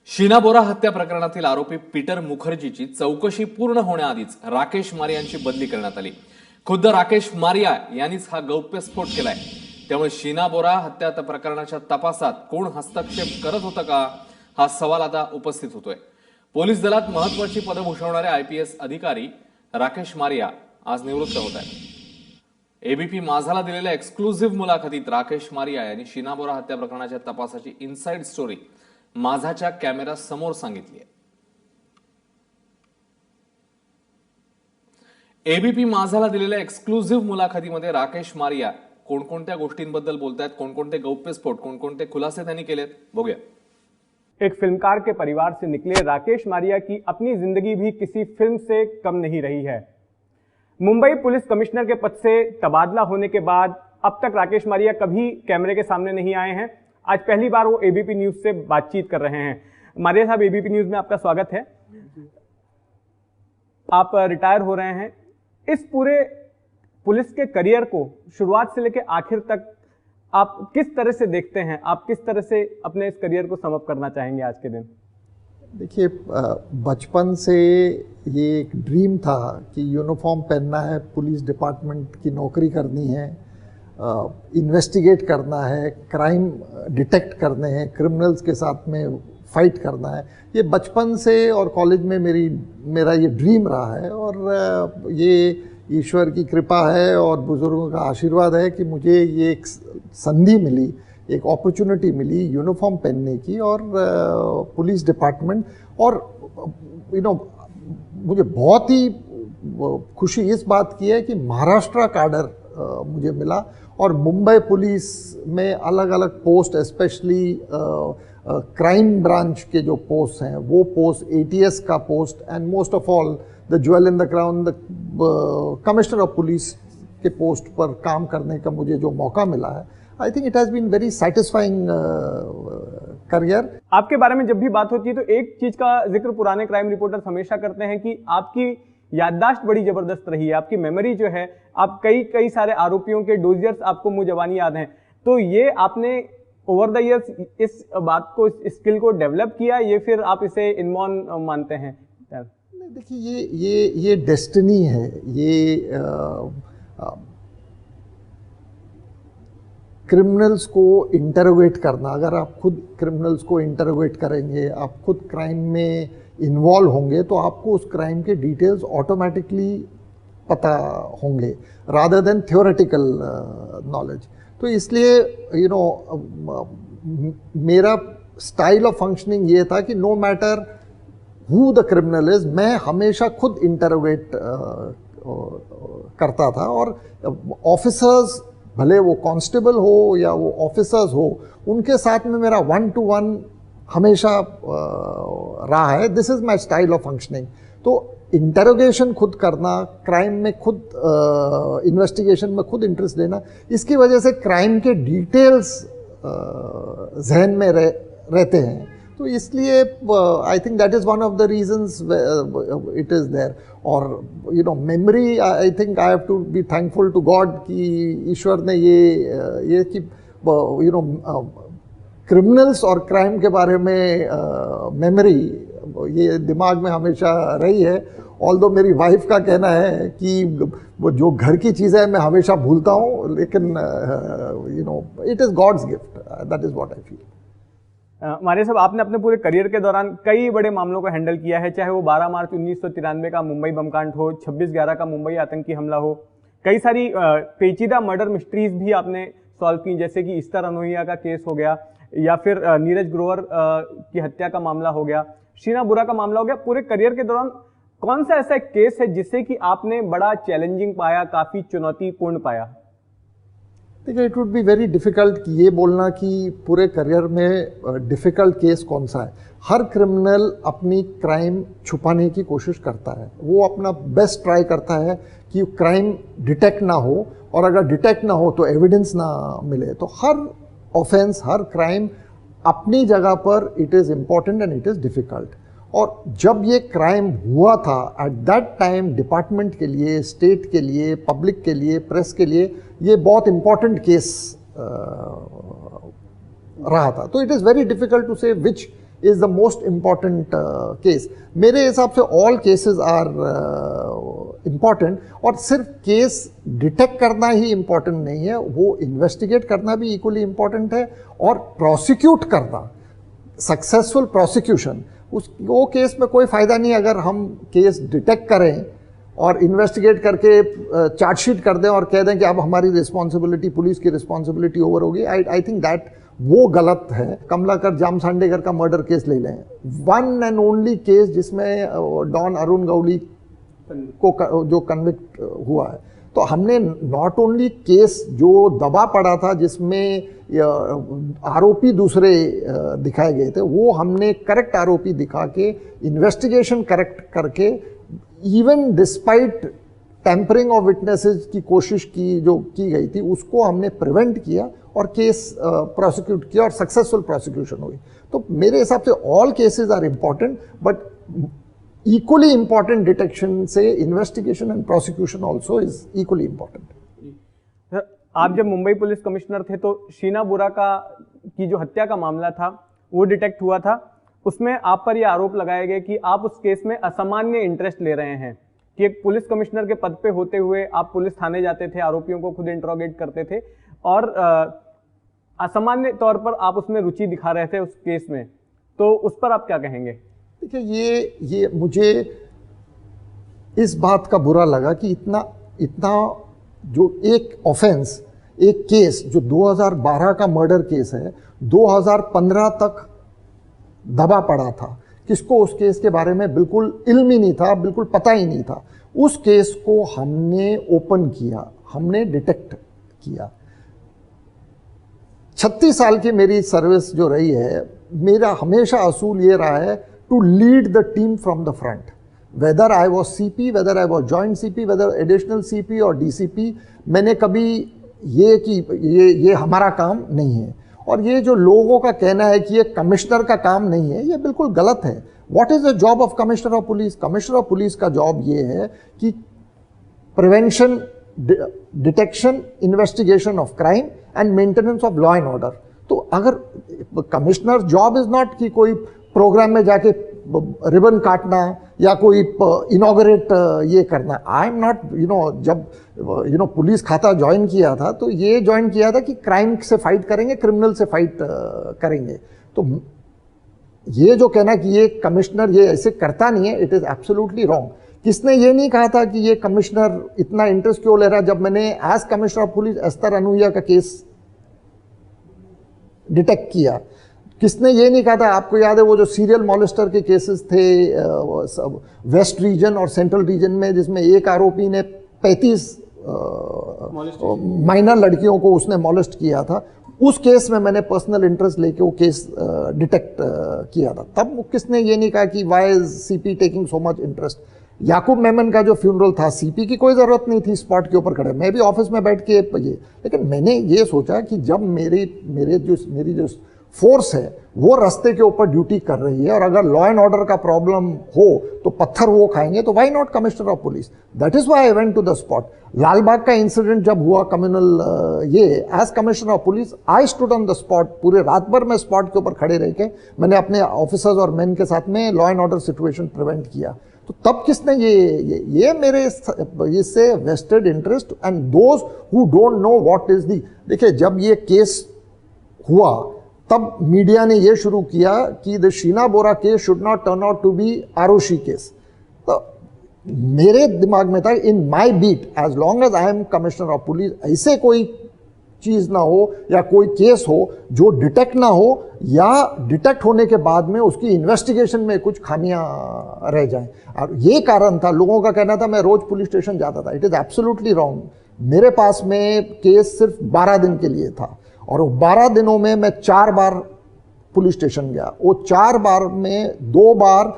शीना बोरा हत्या प्रकरणातील आरोपी पीटर मुखर्जीची चौकशी पूर्ण होण्याआधीच राकेश मारियांची बदली करण्यात आली. खुद्द राकेश मारिया यांनीच हा गौप्यस्फोट केलाय. त्यामुळे शीना बोरा हत्या प्रकरणाच्या तपासात कोण हस्तक्षेप करत होतं का हा सवाल आता उपस्थित होतोय. पोलीस दलात महत्वाची पदं भूषवणारे आयपीएस अधिकारी राकेश मारिया आज निवृत्त होत आहेत. एबीपी माझाला दिलेल्या एक्सक्लुझिव्ह मुलाखतीत राकेश मारिया यांनी शीना बोरा हत्या प्रकरणाच्या तपासाची इनसाइड स्टोरी माझाच्या कॅमेरा समोर सांगितली आहे. एबीपी माझाला दिलेल्या एक्सक्लुझिव्ह मुलाखतीमध्ये राकेश मारिया कोणकोणत्या गोष्टींबद्दल बोलतायत, कोणकोणते गौप्यस्फोट, कोणकोणते खुलासे त्यांनी केलेत, बघूया. एक फिल्मकार के परिवार से निकले राकेश मारिया की अपनी जिंदगी भी किसी फिल्म से कम नहीं रही है. मुंबई पुलिस कमिश्नर के पद से तबादला होने के बाद अब तक राकेश मारिया कभी कैमरे के सामने नहीं आए हैं. आज पहली बार वो एबीपी न्यूज से बातचीत कर रहे हैं. मारिया साहब, एबीपी न्यूज में आपका स्वागत है. आप रिटायर हो रहे हैं. इस पूरे पुलिस के करियर को शुरुआत से लेकर आखिर तक आप किस तरह से देखते हैं? आप किस तरह से अपने इस करियर को सम अप करना चाहेंगे आज के दिन? देखिए, बचपन से ये एक ड्रीम था कि यूनिफॉर्म पहनना है, पुलिस डिपार्टमेंट की नौकरी करनी है, इन्वेस्टिगेट करना है, क्राइम डिटेक्ट करने हैं, क्रिमिनल्स के साथ में फाइट करना है. ये बचपन से और कॉलेज में मेरा ये ड्रीम रहा है. और ये ईश्वर की कृपा है और बुजुर्गों का आशीर्वाद है कि मुझे ये एक संधि मिली, एक अपॉर्चुनिटी मिली यूनिफॉर्म पहनने की और पुलिस डिपार्टमेंट. और मुझे बहुत ही खुशी इस बात की है कि महाराष्ट्र कैडर मुझे मिला और मुंबई पुलिस में अलग अलग पोस्ट, स्पेशली क्राइम ब्रांच के जो पोस्ट हैं वो पोस्ट, एटीएस का post and most of all the jewel in the crown, the commissioner of police के पोस्ट पर काम करने का मुझे जो मौका मिला है, I think it has been very satisfying career. आपके बारे में जब भी बात होती है तो एक चीज का जिक्र पुराने क्राइम रिपोर्टर्स हमेशा करते हैं कि आपकी याददाश्त बड़ी जबरदस्त रही है, आपकी मेमोरी जो है, आप कई सारे आरोपियों के डोजियर्स आपको मुंह जबानी याद हैं. तो ये आपने ओवर द इयर्स इस बात को, इस स्किल को डेवलप किया, ये फिर आप इसे इनमॉन मानते हैं? देखिए, ये डेस्टिनी है. ये क्रिमिनल्स को इंटरोगेट करना, अगर आप खुद क्रिमिनल्स को इंटरोगेट करेंगे, आप खुद क्राइम में इन्वॉल्व होंगे तो आपको उस क्राइम के डिटेल्स ऑटोमेटिकली पता होंगे रादर देन थ्योरेटिकल नॉलेज. तो इसलिए मेरा स्टाइल ऑफ फंक्शनिंग ये था कि no matter who the criminal is, मैं हमेशा खुद इंटरोगेट करता था. और ऑफिसर्स, भले वो कांस्टेबल हो या वो ऑफिसर्स हो, उनके साथ में मेरा 1-to-1 हमेशा रहा है. This is my style of functioning. तो इंटरोगेशन खुद करना, क्राइम में खुद इन्वेस्टिगेशन में खुद इंटरेस्ट लेना, इसकी वजह से क्राइम के डिटेल्स जहन में रहते हैं. तो इसलिए I think that is one of the reasons it is there. और memory, I think I have to be thankful to God कि ईश्वर ने ये कि क्रिमिनल्स और क्राइम के बारे में मेमोरी ये दिमाग में हमेशा रही है. ऑल्दो मेरी वाइफ का कहना है कि वो जो घर की चीज़ें मैं हमेशा भूलता हूँ, लेकिन it is God's gift. That is what I feel. Maria साहब, आपने अपने पूरे करियर के दौरान कई बड़े मामलों को हैंडल किया है, चाहे वो 12 मार्च 1993 का मुंबई बमकांड हो, 26/11 का मुंबई आतंकी हमला हो, कई सारी पेचीदा मर्डर मिस्ट्रीज भी आपने सॉल्व की, जैसे कि इस्तर अनोहिया का केस हो गया, या फिर नीरज ग्रोवर की हत्या का मामला हो गया, शीना बोरा का मामला हो गया. पूरे करियर के दौरान कौन सा ऐसा केस है जिससे कि आपने बड़ा चैलेंजिंग पाया, काफी चुनौतीपूर्ण पाया? देखिए, it would be very difficult कि ये बोलना कि पूरे करियर में डिफ़िकल्ट केस कौन सा है. हर क्रिमिनल अपनी क्राइम छुपाने की कोशिश करता है. वो अपना बेस्ट ट्राई करता है कि क्राइम डिटेक्ट ना हो, और अगर डिटेक्ट ना हो तो एविडेंस ना मिले. तो हर ऑफेंस, हर क्राइम अपनी जगह पर it is important and it is difficult. और जब ये क्राइम हुआ था, एट दैट टाइम डिपार्टमेंट के लिए, स्टेट के लिए, पब्लिक के लिए, प्रेस के लिए ये बहुत इम्पॉर्टेंट केस रहा था. तो it is very difficult to say which is the most important case. मेरे हिसाब से all cases are important, और सिर्फ केस डिटेक्ट करना ही important नहीं है, वो इन्वेस्टिगेट करना भी इक्वली important है, और प्रोसिक्यूट करना, सक्सेसफुल प्रोसिक्यूशन, वो केस में कोई फायदा नहीं अगर हम केस डिटेक्ट करें और इन्वेस्टिगेट करके चार्जशीट कर दें और कह दें कि अब हमारी रिस्पॉन्सिबिलिटी, पुलिस की रिस्पॉन्सिबिलिटी ओवर होगी। आई थिंक दैट वो गलत है। कमलाकर जामसांडेकर का मर्डर केस ले लें, वन एंड ओनली केस जिसमें डॉन अरुण गौली को जो कन्विक्ट हुआ है, तो हमने नॉट ओनली केस जो दबा पड़ा था जिसमें आरोपी दूसरे दिखाए गए थे, वो हमने करेक्ट आरोपी दिखा के इन्वेस्टिगेशन करेक्ट करके, even despite tampering of witnesses की कोशिश की जो की गई थी, उसको हमने प्रिवेंट किया और केस प्रोसिक्यूट किया और सक्सेसफुल प्रोसिक्यूशन हुई। तो मेरे हिसाब से all cases are important, but equally important detection से investigation and prosecution also is equally important. Sir, आप जब मुंबई पुलिस कमिश्नर थे तो शीना बोरा की जो हत्या का मामला था वो डिटेक्ट हुआ था, उसमें आप पर यह आरोप लगाए गए कि आप उस केस में असामान्य इंटरेस्ट ले रहे हैं, कि एक पुलिस कमिश्नर के पद पे होते हुए आप पुलिस थाने जाते थे, आरोपियों को खुद इंट्रोगेट करते थे और असामान्य तौर पर आप उसमें रुचि दिखा रहे थे उस केस में, तो उस पर आप क्या कहेंगे? देखिए, ये मुझे इस बात का बुरा लगा कि इतना जो एक ऑफेंस, एक केस जो 2012 का मर्डर केस है, 2015 तक दबा पड़ा था, किसको उस केस के बारे में बिल्कुल इल्म ही नहीं था, बिल्कुल पता ही नहीं था, उस केस को हमने ओपन किया, हमने डिटेक्ट किया। 36 साल की मेरी सर्विस जो रही है, मेरा हमेशा असूल ये रहा है to lead the team from the front, whether I was CP, whether I was joint CP, whether additional CP और डीसीपी। मैंने कभी ये कि ये हमारा काम नहीं है, और ये जो लोगों का कहना है कि ये कमिश्नर का काम नहीं है, ये बिल्कुल गलत है। What is the job of commissioner of police? Commissioner of police का जॉब ये है कि prevention, detection, investigation of crime and maintenance of law and order. तो अगर कमिश्नर जॉब इज नॉट कि कोई प्रोग्राम में जाके रिबन काटना या कोई इनॉग्रेट ये करना। आई एम नॉट, जब पुलिस खाता ज्वाइन किया था तो ये ज्वाइन किया था कि क्राइम से फाइट करेंगे, क्रिमिनल से फाइट करेंगे। तो ये जो कहना कि ये कमिश्नर ये ऐसे करता नहीं है, इट इज एब्सोल्युटली रॉन्ग। किसने ये नहीं कहा था कि ये कमिश्नर इतना इंटरेस्ट क्यों ले रहा है? जब मैंने as commissioner of police Esther Anuhya का केस डिटेक्ट किया, किसने ये नहीं कहा था? आपको याद है वो जो सीरियल मॉलेस्टर के केसेस थे वेस्ट रीजन और सेंट्रल रीजन में, जिसमें एक आरोपी ने 35 माइनर लड़कियों को उसने मॉलेस्ट किया था, उस केस में मैंने पर्सनल इंटरेस्ट लेके वो केस डिटेक्ट किया था। तब किसने ये नहीं कहा कि why is CP taking so much interest? Yakub Memon का जो फ्यूनरल था, सीपी की कोई ज़रूरत नहीं थी स्पॉट के ऊपर खड़े, मैं भी ऑफिस में बैठ के ये, लेकिन मैंने ये सोचा कि जब मेरी जो फोर्स है वो रास्ते के ऊपर ड्यूटी कर रही है, और अगर लॉ एंड ऑर्डर का प्रॉब्लम हो तो पत्थर वो खाएंगे, तो why not commissioner of police? That is why I went to the spot. Lalbaug का इंसिडेंट जब हुआ कम्युनल, ये as commissioner of police I stood on the spot, पूरे रात भर मैं स्पॉट के ऊपर खड़े रह के मैंने अपने ऑफिसर्स और मैन के साथ में law and order situation prevent किया। तो तब किसने ये मेरे इससे vested interest and those who don't know what is the. देखिए, जब ये केस हुआ तब मीडिया ने यह शुरू किया कि the Sheena Bora case should not turn out to be Aarushi case. तो मेरे दिमाग में था, in my beat as long as I am commissioner of police, ऐसे कोई चीज ना हो या कोई केस हो जो डिटेक्ट ना हो, या डिटेक्ट होने के बाद में उसकी इन्वेस्टिगेशन में कुछ खामियां रह जाएं। और ये कारण था, लोगों का कहना था मैं रोज पुलिस स्टेशन जाता था। It is absolutely wrong. मेरे पास में केस सिर्फ 12 दिन के लिए था, और वो 12 दिनों में मैं 4 बार पुलिस स्टेशन गया। वो 4 बार में 2 बार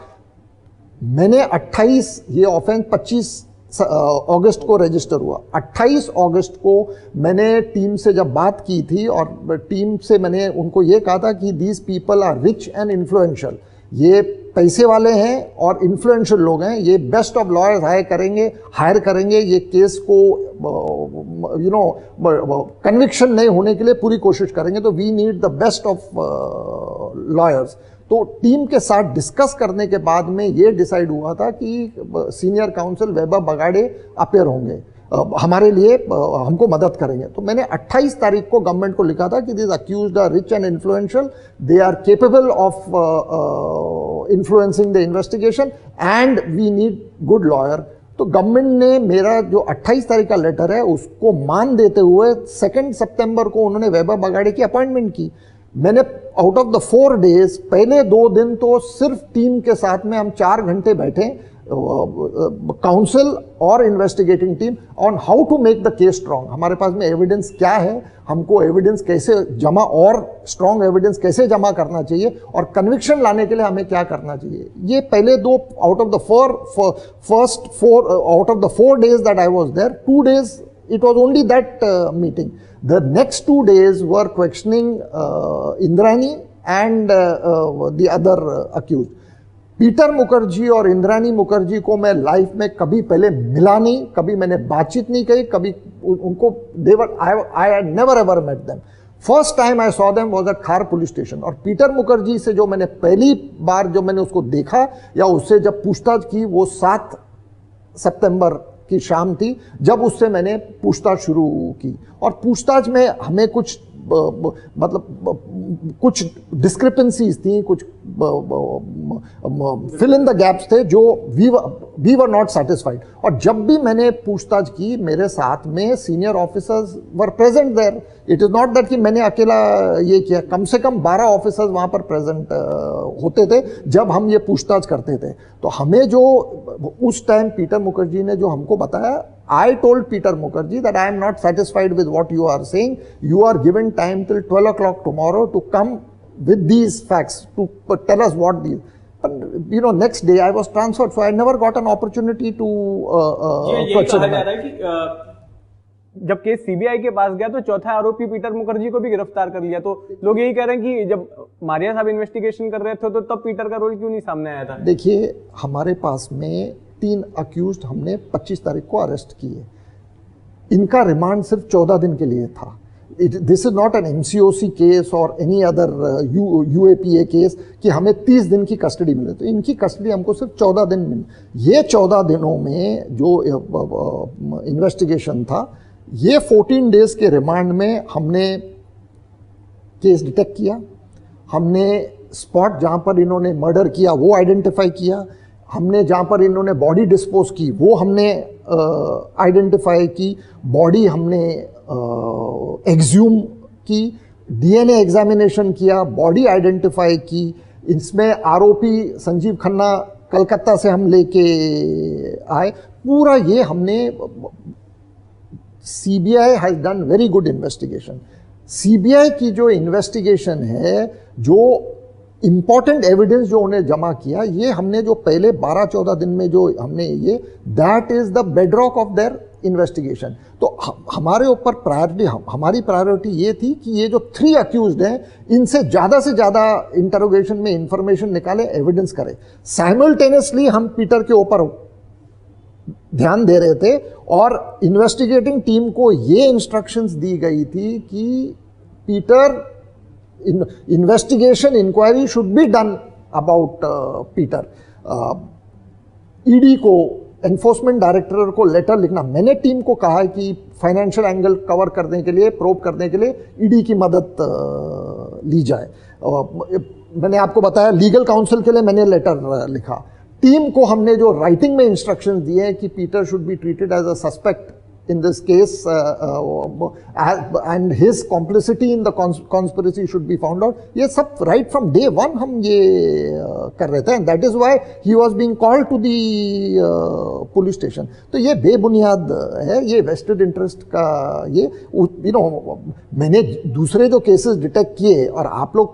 मैंने 28, ये ऑफेंस 25 अगस्त को रजिस्टर हुआ। 28 अगस्त को मैंने टीम से जब बात की थी, और टीम से मैंने उनको ये कहा था कि these people are rich and influential, ये पैसे वाले हैं और इन्फ्लुएंशियल लोग हैं, ये बेस्ट ऑफ लॉयर्स हायर करेंगे, ये केस को कन्विक्शन नहीं होने के लिए पूरी कोशिश करेंगे, तो we need the best of lawyers. तो टीम के साथ डिस्कस करने के बाद में ये डिसाइड हुआ था कि सीनियर काउंसिल वैभव बगाड़े अपेयर होंगे, हमारे लिए हमको मदद करेंगे। तो मैंने 28 तारीख को गवर्नमेंट को लिखा था कि this accused are rich and influential, they are capable of influencing the investigation and we need good lawyer. तो गवर्नमेंट ने मेरा जो 28 तारीख का लेटर है उसको मान देते हुए 2 सितंबर को उन्होंने वैभव बगाड़े की अपॉइंटमेंट की। मैंने आउट ऑफ द 4 डेज पहले 2 दिन तो सिर्फ टीम के साथ में हम 4 घंटे बैठे, काउंसिल और investigating team, on how to make the case strong. हमारे पास में एविडेंस क्या है, हमको एविडेंस कैसे जमा और स्ट्रांग एविडेंस कैसे जमा करना चाहिए और कन्विक्शन लाने के लिए हमें क्या करना चाहिए। ये पहले 2 out of the 4 days that I was there, 2 days it was only that meeting. The next 2 days were questioning Indrani and the other accused. Peter Mukherjee और इंद्रानी मुखर्जी को मैं लाइफ में कभी पहले मिला नहीं, कभी मैंने बातचीत नहीं की, कभी उनको I had never ever met them. First time I saw them was at Khar police station. और पीटर मुखर्जी से जो मैंने पहली बार जो मैंने उसको देखा या उससे जब पूछताछ की वो 7 सितंबर की शाम थी, जब उससे मैंने पूछताछ शुरू की। और पूछताछ में हमें कुछ मतलब कुछ डिस्क्रिपेंसीज थी, कुछ फिल इन द गैप्स थे जो वी वर नॉट सेटिस्फाइड। और जब भी मैंने पूछताछ की मेरे साथ में senior officers were present there. It is not that कि मैंने अकेला ये किया, कम से कम 12 ऑफिसर्स वहां पर प्रेजेंट होते थे जब हम ये पूछताछ करते थे। तो हमें जो उस टाइम पीटर मुखर्जी ने जो हमको बताया, I told Peter Mukherjee that I am not satisfied with what you are saying. You are given time till 12 o'clock tomorrow to come with these facts to tell us what these. But you know, next day I was transferred, so I never got an opportunity to question him. जब case CBI के पास गया तो चौथा आरोपी Peter Mukherjee को भी गिरफ्तार कर लिया। तो लोग यही कह रहे हैं कि जब मारिया साहब इन्वेस्टिगेशन कर रहे थे तो तब पीटर का रोल क्यों नहीं सामने आया था? देखिए, हमारे पास में 3 अक्यूज्ड हमने 25 तारीख को अरेस्ट किए। इनका रिमांड सिर्फ 14 दिन के लिए था। This is not an MCOC case और एनी अदर यूएपीए केस कि हमें 30 दिन की कस्टडी मिले। तो इनकी कस्टडी हमको सिर्फ 14 दिन मिली। ये 14 दिनों में जो इन्वेस्टिगेशन था, ये 14 डेज के रिमांड में हमने केस डिटेक्ट किया, हमने स्पॉट जहां पर इन्होंने मर्डर किया वो आइडेंटिफाई किया, हमने जहाँ पर इन्होंने बॉडी डिस्पोज की वो हमने आइडेंटिफाई की, बॉडी हमने एक्सह्यूम की, डीएनए एग्जामिनेशन किया, बॉडी आइडेंटिफाई की। इसमें आरोपी संजीव खन्ना कलकत्ता से हम लेके आए। पूरा ये हमने, CBI has done very good investigation. CBI की जो इन्वेस्टिगेशन है, जो इंपॉर्टेंट एविडेंस जो उन्हें जमा किया, ये हमने जो पहले 12-14 दिन में जो हमने ये, that is the bedrock of their investigation. तो हमारे ऊपर प्रायोरिटी, हमारी प्रायोरिटी ये थी कि ये जो 3 अक्यूज्ड हैं, इनसे ज़्यादा इंटरोगेशन में इंफॉर्मेशन निकाले, एविडेंस करें। साइमल्टेनियसली हम पीटर के ऊपर ध्यान दे रहे थे और इन्वेस्टिगेटिंग टीम को ये इंस्ट्रक्शंस दी गई थी कि Peter, investigation inquiry should be done about Peter. ED को, एनफोर्समेंट डायरेक्टर को लेटर लिखना। मैंने टीम को कहा है कि फाइनेंशियल एंगल कवर करने के लिए, प्रोब करने के लिए ईडी की मदद ली जाए। मैंने आपको बताया लीगल काउंसिल के लिए मैंने लेटर लिखा। टीम को हमने जो राइटिंग में इंस्ट्रक्शंस दिए हैं कि Peter should be treated as a suspect in this case and his complicity in the conspiracy should be found out. ये सब right from day one हम ये कर रहे थे, and that is why he was being called to the police station. तो ये बेबुनियाद है, ये vested interest का ये, you know, मैंने दूसरे जो केसेस डिटेक्ट किए, और आप लोग,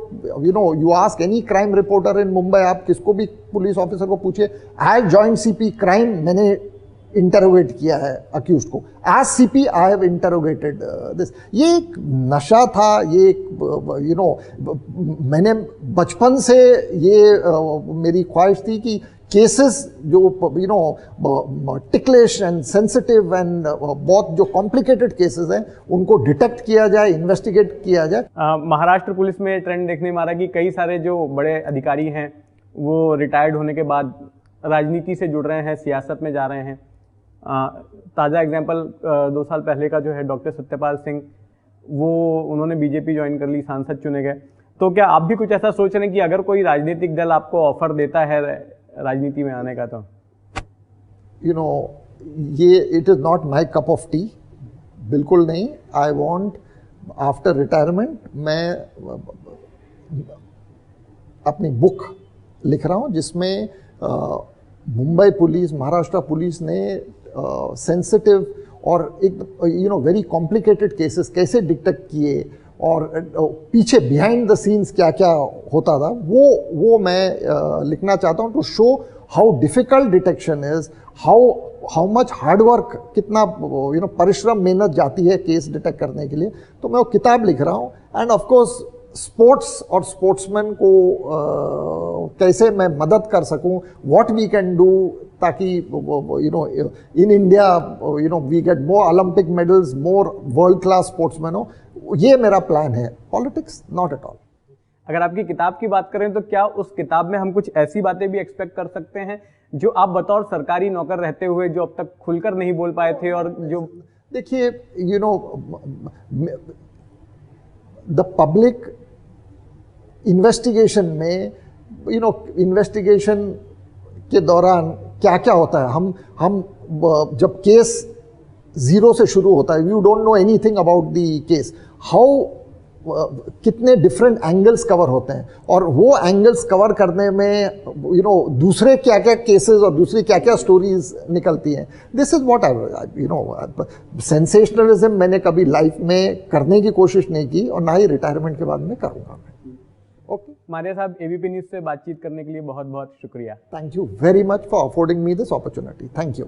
you know, you ask any crime reporter in Mumbai, आप किसको भी पुलिस ऑफिसर को पूछिए, as joint CP crime मैंने इंटरोगेट किया है अक्यूज को, as CP I have interrogated this. ये एक नशा था, ये यू नो, मैंने बचपन से ये मेरी ख्वाहिश थी कि केसेस जो you know ticklish and sensitive and बहुत जो कॉम्प्लिकेटेड केसेस हैं उनको डिटेक्ट किया जाए, इन्वेस्टिगेट किया जाए। महाराष्ट्र पुलिस में ट्रेंड देखने में आ रहा है कि कई सारे जो बड़े अधिकारी हैं वो रिटायर्ड होने के बाद राजनीति से जुड़ रहे हैं, सियासत में जा रहे हैं। ताज़ा एग्जांपल 2 साल पहले का जो है डॉक्टर सत्यपाल सिंह, वो उन्होंने बीजेपी ज्वाइन कर ली, सांसद चुने गए। तो क्या आप भी कुछ ऐसा सोच रहे हैं कि अगर कोई राजनीतिक दल आपको ऑफर देता है राजनीति में आने का तो यू नो ये it is not my cup of T, बिल्कुल नहीं। आई वॉन्ट आफ्टर रिटायरमेंट मैं अपनी बुक लिख रहा हूँ जिसमें मुंबई पुलिस, महाराष्ट्र पुलिस ने सेंसिटिव और एक you know very complicated cases कैसे डिटेक्ट किए और पीछे बिहाइंड द सीन्स क्या क्या होता था वो मैं लिखना चाहता हूँ, to show how difficult detection is, how much hard work, कितना यू नो परिश्रम मेहनत जाती है केस डिटेक्ट करने के लिए। तो मैं वो किताब लिख रहा हूँ। एंड ऑफ कोर्स स्पोर्ट्स और स्पोर्ट्समैन को कैसे मैं मदद कर सकूं, व्हाट वी कैन डू, ताकि you know in India you know we get more Olympic medals, more world class sportsman हो, ये मेरा प्लान है। Politics not at all. अगर आपकी किताब की बात करें तो क्या उस किताब में हम कुछ ऐसी बातें भी एक्सपेक्ट कर सकते हैं जो आप बतौर सरकारी नौकर रहते हुए जो अब तक खुलकर नहीं बोल पाए थे? और जो देखिए you know the public investigation में यू नो इन्वेस्टिगेशन के दौरान क्या क्या होता है, हम जब केस जीरो से शुरू होता है, you don't know anything about the case, how कितने डिफरेंट एंगल्स कवर होते हैं और वो एंगल्स कवर करने में यू नो दूसरे क्या क्या केसेस और दूसरी क्या क्या स्टोरीज निकलती हैं। This is what I you know sensationalism मैंने कभी लाइफ में करने की कोशिश नहीं की और ना ही रिटायरमेंट के बाद में करूँगा। ओके मारिया साहब, एबीपी न्यूज़ से बातचीत करने के लिए बहुत बहुत शुक्रिया। Thank you very much for affording me this opportunity. Thank you.